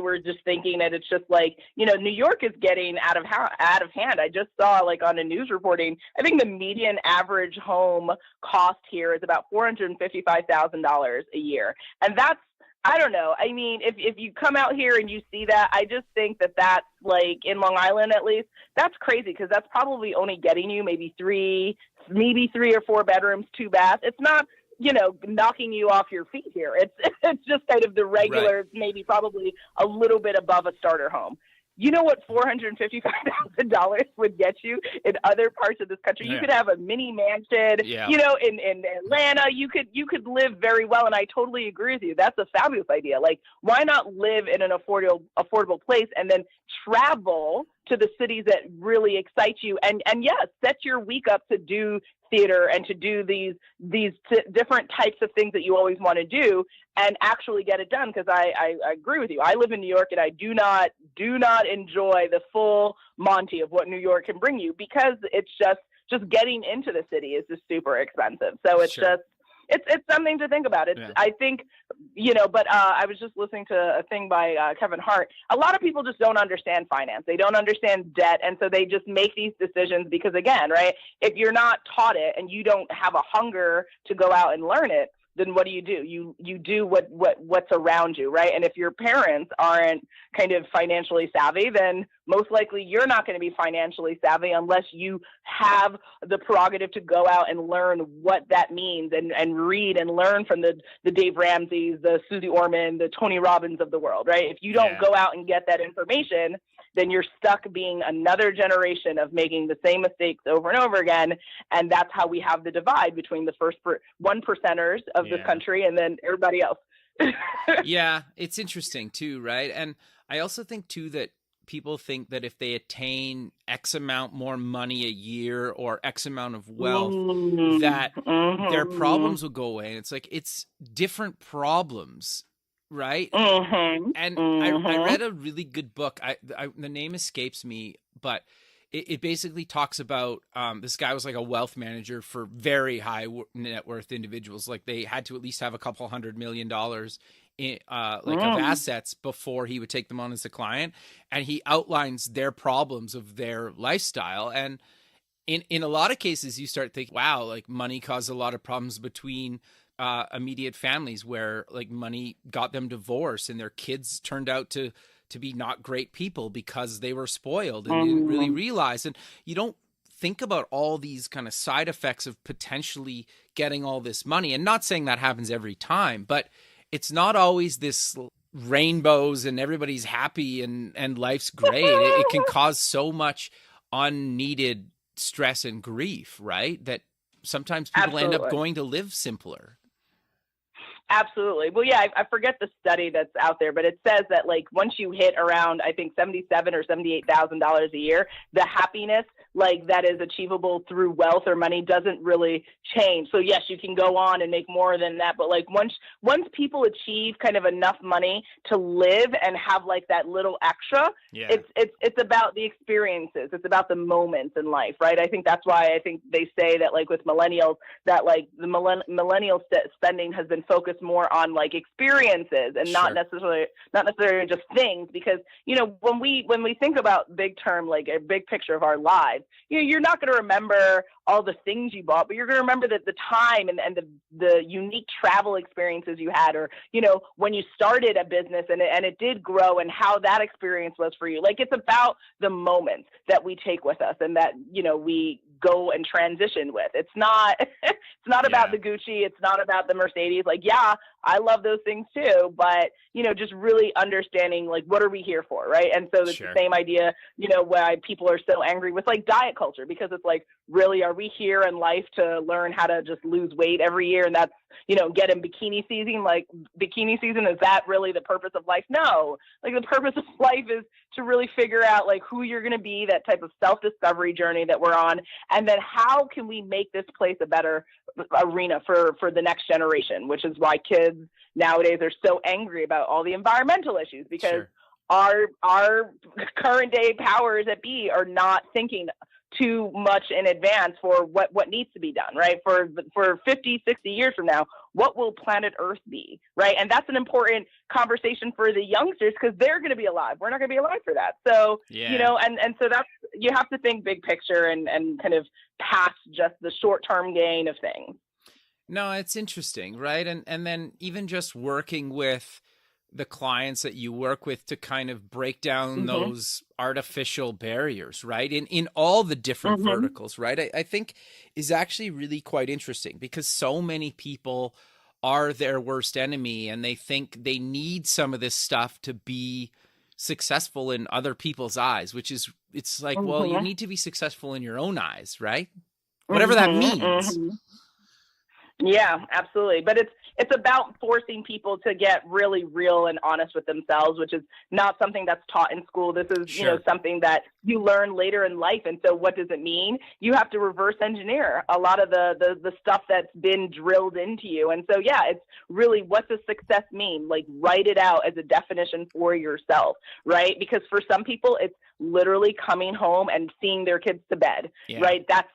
were just thinking that it's just like, New York is getting out of hand. I just saw, like, on a news reporting, I think the median average home cost here is about $455,000 a year. And that's, I don't know. I mean, if you come out here and you see that, I just think that that's, like, in Long Island at least, that's crazy, because that's probably only getting you maybe three or four bedrooms, 2 baths. It's not, knocking you off your feet here. It's just kind of the regular, maybe probably a little bit above a starter home. You know what $455,000 would get you in other parts of this country? You could have a mini mansion, in Atlanta. You could live very well, and I totally agree with you. That's a fabulous idea. Like, why not live in an affordable place and then travel to the cities that really excite you? And set your week up to do theater and to do these different types of things that you always want to do, and actually get it done. Because I agree with you. I live in New York, and I do not enjoy the full Monty of what New York can bring you, because it's just getting into the city is just super expensive. So it's it's something to think about. I think, but I was just listening to a thing by Kevin Hart. A lot of people just don't understand finance. They don't understand debt. And so they just make these decisions because, again, right, if you're not taught it and you don't have a hunger to go out and learn it, then what do? You do what's around you, right? And if your parents aren't kind of financially savvy, then most likely you're not going to be financially savvy unless you have the prerogative to go out and learn what that means, and read and learn from the Dave Ramseys, the Susie Orman, the Tony Robbins of the world, right? If you don't go out and get that information, then you're stuck being another generation of making the same mistakes over and over again. And that's how we have the divide between the first 1%ers of this country and then everybody else. Yeah, it's interesting too, right? And I also think too that people think that if they attain X amount more money a year or X amount of wealth, that their problems will go away. And it's like, it's different problems, right? And I read a really good book. The name escapes me, but it basically talks about this guy was like a wealth manager for very high net worth individuals. Like they had to at least have a couple $100 million in, like of assets before he would take them on as a client. And he outlines their problems of their lifestyle. And in a lot of cases, you start thinking, wow, like money caused a lot of problems between immediate families where like money got them divorced and their kids turned out to be not great people because they were spoiled and didn't really realize. And you don't think about all these kind of side effects of potentially getting all this money. And not saying that happens every time, but it's not always this rainbows and everybody's happy and life's great. It can cause so much unneeded stress and grief, right? That sometimes people end up going to live simpler. Absolutely. Well, yeah, I forget the study that's out there, but it says that like once you hit around, I think $77,000 or $78,000 a year, the happiness like that is achievable through wealth or money doesn't really change. So yes, you can go on and make more than that, but like once people achieve kind of enough money to live and have like that little extra, it's about the experiences. It's about the moments in life, right? I think that's why I think they say that like with millennials that like the millennial spending has been focused more on like experiences and not necessarily just things, because you know when we think about big term, like a big picture of our lives, you know, you're not going to remember all the things you bought, but you're going to remember that the time and the unique travel experiences you had, or you know when you started a business and it did grow and how that experience was for you. Like it's about the moments that we take with us and that you know we go and transition with. It's not about the Gucci, it's not about the Mercedes. Like yeah, I love those things too, but you know just really understanding like what are we here for, right? And so it's the same idea, you know, why people are so angry with like diet culture, because it's like, really, are we here in life to learn how to just lose weight every year and that's, you know, get in bikini season? Like bikini season, is that really the purpose of life? No, like the purpose of life is to really figure out like who you're going to be, that type of self-discovery journey that we're on, and then how can we make this place a better arena for the next generation, which is why kids nowadays are so angry about all the environmental issues, because our current day powers that be are not thinking too much in advance for what needs to be done, right? For 50, 60 years from now, what will planet Earth be, right? And that's an important conversation for the youngsters because they're going to be alive. We're not going to be alive for that. So, you know, and so that's, you have to think big picture and kind of past just the short-term gain of things. No, it's interesting, right? And then even just working with the clients that you work with to kind of break down those artificial barriers, right? In all the different verticals, right? I think is actually really quite interesting because so many people are their worst enemy and they think they need some of this stuff to be successful in other people's eyes, which is, it's like, well, you need to be successful in your own eyes, right? Whatever that means. Yeah, absolutely. But it's about forcing people to get really real and honest with themselves, which is not something that's taught in school. This is, you know, something that you learn later in life. And so what does it mean? You have to reverse engineer a lot of the stuff that's been drilled into you. And so, yeah, it's really, what does success mean? Like, write it out as a definition for yourself, right? Because for some people, it's literally coming home and seeing their kids to bed, right? That's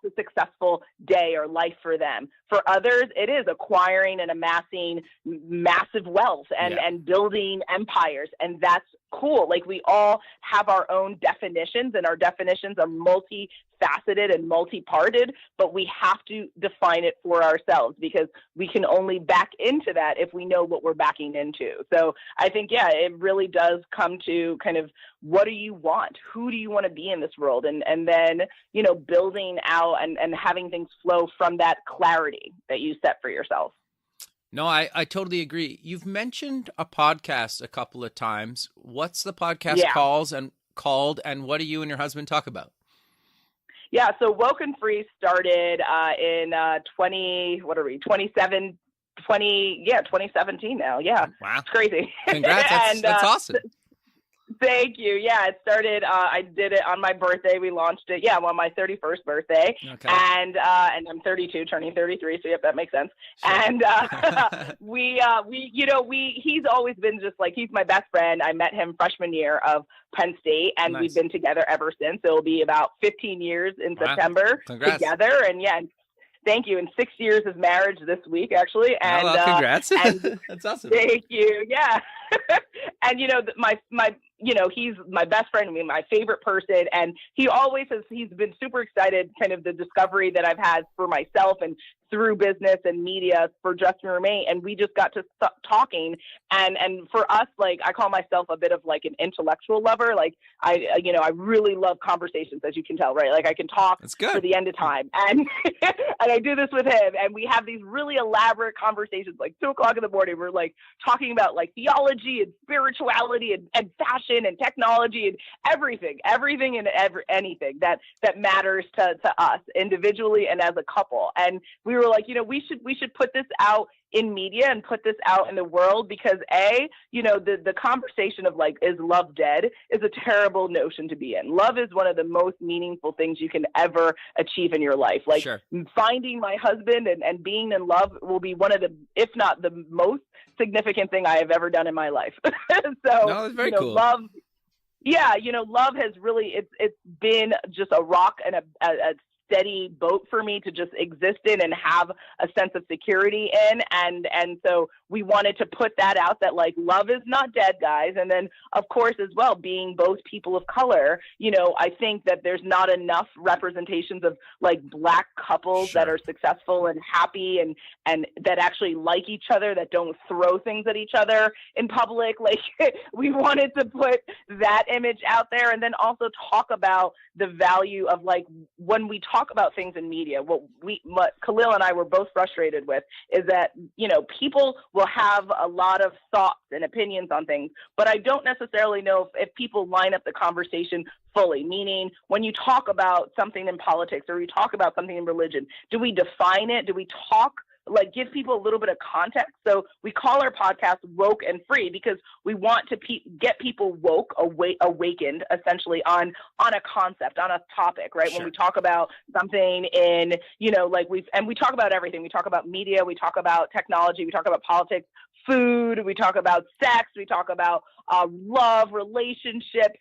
a successful day or life for them. For others, it is acquiring and amassing massive wealth and building empires. And that's cool. Like, we all have our own definitions, and our definitions are multifaceted and multi-parted, but we have to define it for ourselves because we can only back into that if we know what we're backing into. So I think, yeah, it really does come to kind of, what do you want? Who do you want to be in this world? And then, you know, building out and having things flow from that clarity that you set for yourself. No, I totally agree. You've mentioned a podcast a couple of times. What's the podcast called, and what do you and your husband talk about? Yeah, so Woke and Free started in 2017 now. Yeah. Wow. It's crazy. Congrats. That's awesome. Thank you. Yeah, it started. I did it on my birthday. We launched it. Yeah, on my 31st birthday. Okay. And I'm 32, turning 33. So yep, that makes sense. Sure. And he's always been just like, he's my best friend. I met him freshman year of Penn State, and Nice. we've been together ever since. It'll be about 15 years in Wow. September Congrats. together. And yeah. Thank you. And 6 years of marriage this week, actually. And well, congrats. and That's awesome. thank you. Yeah. And he's my best friend, my favorite person. And he's been super excited, kind of the discovery that I've had for myself and through business and media for Dress and Remain. And we just got to talking. And for us, like, I call myself a bit of like an intellectual lover. Like I really love conversations, as you can tell, right? Like I can talk for the end of time. And, and I do this with him. And we have these really elaborate conversations, like 2:00 in the morning. We're like talking about like theology and spirituality and fashion and technology and everything and anything that matters to us individually and as a couple. And we were like, we should put this out in media and put this out in the world, because the conversation of like, is love dead, is a terrible notion to be in. Love is one of the most meaningful things you can ever achieve in your life. Like Sure. Finding my husband and being in love will be one of the, if not the most significant thing I have ever done in my life. So no, it's very cool. Love. Yeah. Love has really, it's been just a rock and a steady boat for me to just exist in and have a sense of security in. And so we wanted to put that out, that like love is not dead, guys. And then of course, as well, being both people of color, I think that there's not enough representations of like Black couples Sure. that are successful and happy and that actually like each other, that don't throw things at each other in public. Like we wanted to put that image out there, and then also talk about the value of like, when we talk about things in media, what Khalil and I were both frustrated with is that, people will have a lot of thoughts and opinions on things, but I don't necessarily know if people line up the conversation fully. Meaning, when you talk about something in politics or you talk about something in religion, do we define it? Do we talk, like, give people a little bit of context? So we call our podcast Woke and Free because we want to get people woke, awakened, essentially on a concept, on a topic, right? Sure. When we talk about something in, we talk about everything. We talk about media, we talk about technology, we talk about politics, food, we talk about sex, we talk about love, relationships,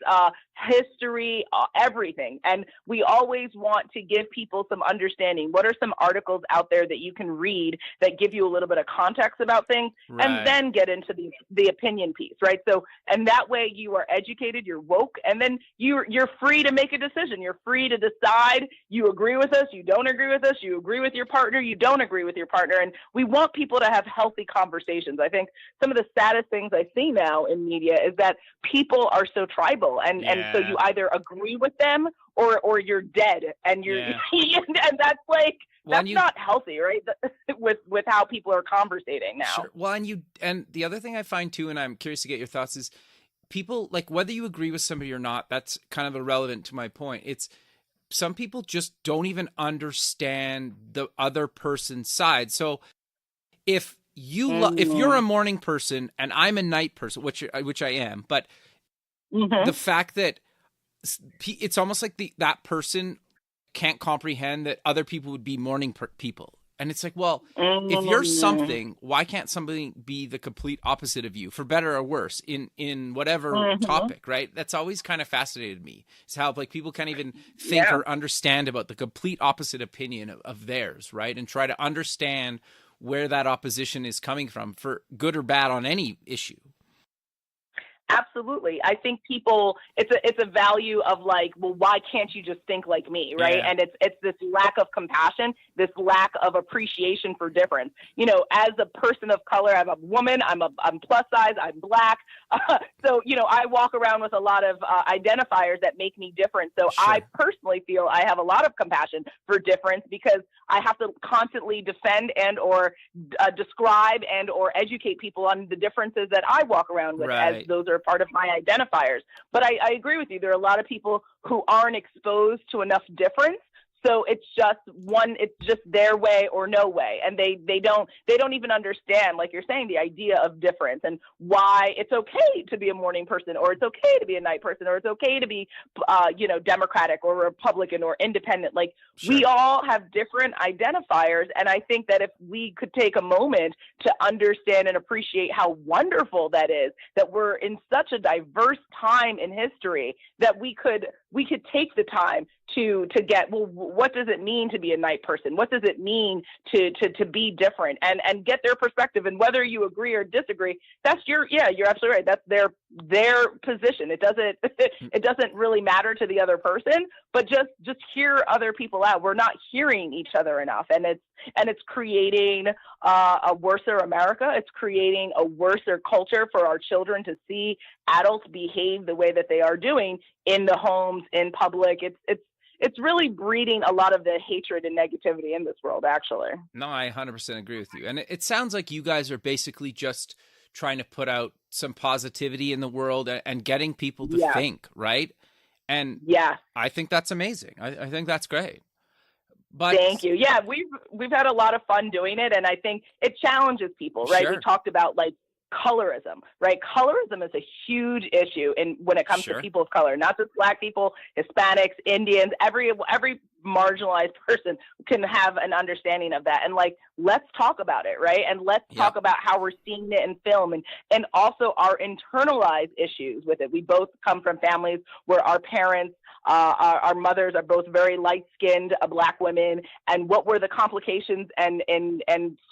history, everything. And we always want to give people some understanding. What are some articles out there that you can read that give you a little bit of context about things, Right. and then get into the opinion piece, right? So, and that way you are educated, you're woke, and then you're free to make a decision. You're free to decide you agree with us, you don't agree with us, you agree with your partner, you don't agree with your partner. And we want people to have healthy conversations. I think some of the saddest things I see now in media is that people are so tribal, and so you either agree with them or you're dead, and you're and that's like, that's not healthy, right? with how people are conversating now. Sure. Well, and the other thing I find too, and I'm curious to get your thoughts, is people, like, whether you agree with somebody or not, that's kind of irrelevant to my point. It's some people just don't even understand the other person's side. So if you're a morning person and I'm a night person, which I am, but the fact that it's almost like that person can't comprehend that other people would be morning people. And it's like, well, if you're something, why can't somebody be the complete opposite of you, for better or worse, in whatever topic, right? That's always kind of fascinated me, is how like people can't even think or understand about the complete opposite opinion of theirs, right? And try to understand where that opposition is coming from, for good or bad, on any issue. Absolutely. I think people, it's a value of like, well, why can't you just think like me, right? Yeah. And it's this lack of compassion, this lack of appreciation for difference. As a person of color, I'm a woman, I'm plus size, I'm Black. So, I walk around with a lot of identifiers that make me different. So Sure. I personally feel I have a lot of compassion for difference, because I have to constantly defend and or describe and or educate people on the differences that I walk around with, Right. as those are part of my identifiers. But I agree with you. There are a lot of people who aren't exposed to enough difference, So it's just their way or no way. And they don't even understand, like you're saying, the idea of difference and why it's okay to be a morning person, or it's okay to be a night person, or it's okay to be, Democratic or Republican or independent. Like, Sure. We all have different identifiers. And I think that if we could take a moment to understand and appreciate how wonderful that is, that we're in such a diverse time in history, that we could take the time to get, well, what does it mean to be a night person? What does it mean to be different, and get their perspective? And whether you agree or disagree, that's you're absolutely right. That's their position. It doesn't really matter to the other person, but just hear other people out. We're not hearing each other enough, and it's creating a worser America. It's creating a worser culture for our children to see adults behave the way that they are doing in the homes, in public. It's really breeding a lot of the hatred and negativity in this world, actually. No, I 100% agree with you. And it sounds like you guys are basically just trying to put out some positivity in the world and getting people to think, right? And I think that's amazing. I think that's great. But thank you. Yeah, we've had a lot of fun doing it, and I think it challenges people, right? Sure. We talked about colorism, right? Colorism is a huge issue when it comes to people of color, not just Black people, Hispanics, Indians, every marginalized person can have an understanding of that. And let's talk about it, right? And let's talk about how we're seeing it in film, and also our internalized issues with it. We both come from families where our parents, our mothers are both very light-skinned Black women, and what were the complications and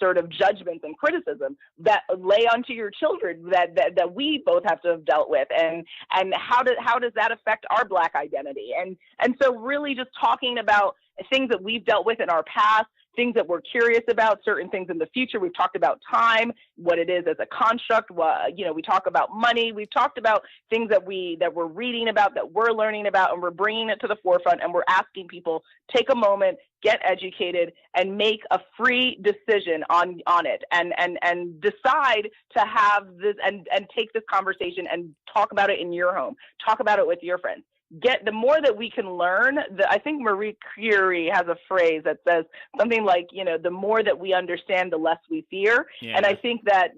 sort of judgments and criticism that lay onto your children that we both have to have dealt with, and how does that affect our Black identity? And so really just talking about things that we've dealt with in our past, things that we're curious about, certain things in the future. We've talked about time, what it is as a construct. We talk about money. We've talked about things that we're reading about, that we're learning about, and we're bringing it to the forefront. And we're asking people, take a moment, get educated, and make a free decision on it, and decide to have this and take this conversation and talk about it in your home, talk about it with your friends. The more that we can learn, I think Marie Curie has a phrase that says something like, the more that we understand, the less we fear. Yeah. And I think that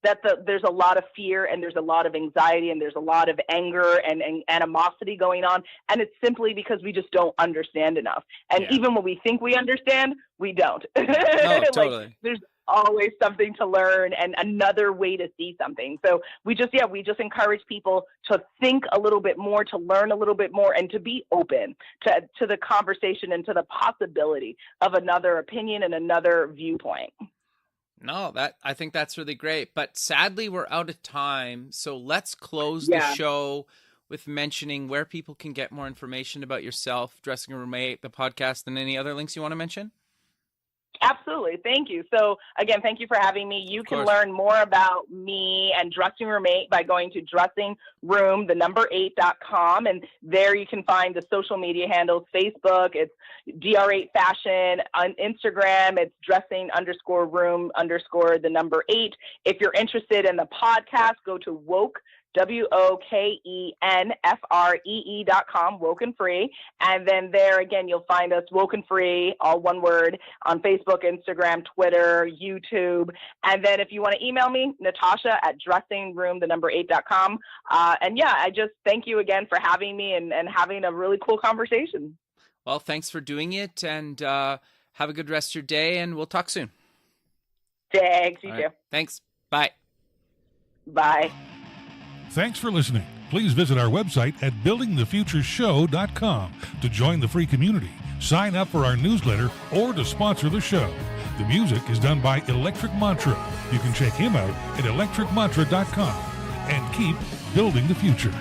there's a lot of fear, and there's a lot of anxiety, and there's a lot of anger and animosity going on. And it's simply because we just don't understand enough. And even when we think we understand, we don't. No, totally. There's always something to learn and another way to see something. So we just encourage people to think a little bit more, to learn a little bit more, and to be open to the conversation and to the possibility of another opinion and another viewpoint. No, I think that's really great. But sadly, we're out of time. So let's close the show with mentioning where people can get more information about yourself, Dressing Room 8, the podcast, and any other links you want to mention. Absolutely. Thank you. So again, thank you for having me. You can learn more about me and Dressing Room 8 by going to dressingroom8.com. And there you can find the social media handles. Facebook, it's DR8 Fashion. On Instagram, it's dressing_room_8. If you're interested in the podcast, go to WOKENFREE.com, Woken Free. And then there again, you'll find us Woken Free, all one word, on Facebook, Instagram, Twitter, YouTube. And then if you want to email me, Natasha at dressingroom8.com. I just thank you again for having me and having a really cool conversation. Well, thanks for doing it, and have a good rest of your day, and we'll talk soon. Thanks, you too. Thanks. Bye. Bye. Thanks for listening. Please visit our website at buildingthefutureshow.com to join the free community, sign up for our newsletter, or to sponsor the show. The music is done by Electric Mantra. You can check him out at electricmantra.com and keep building the future.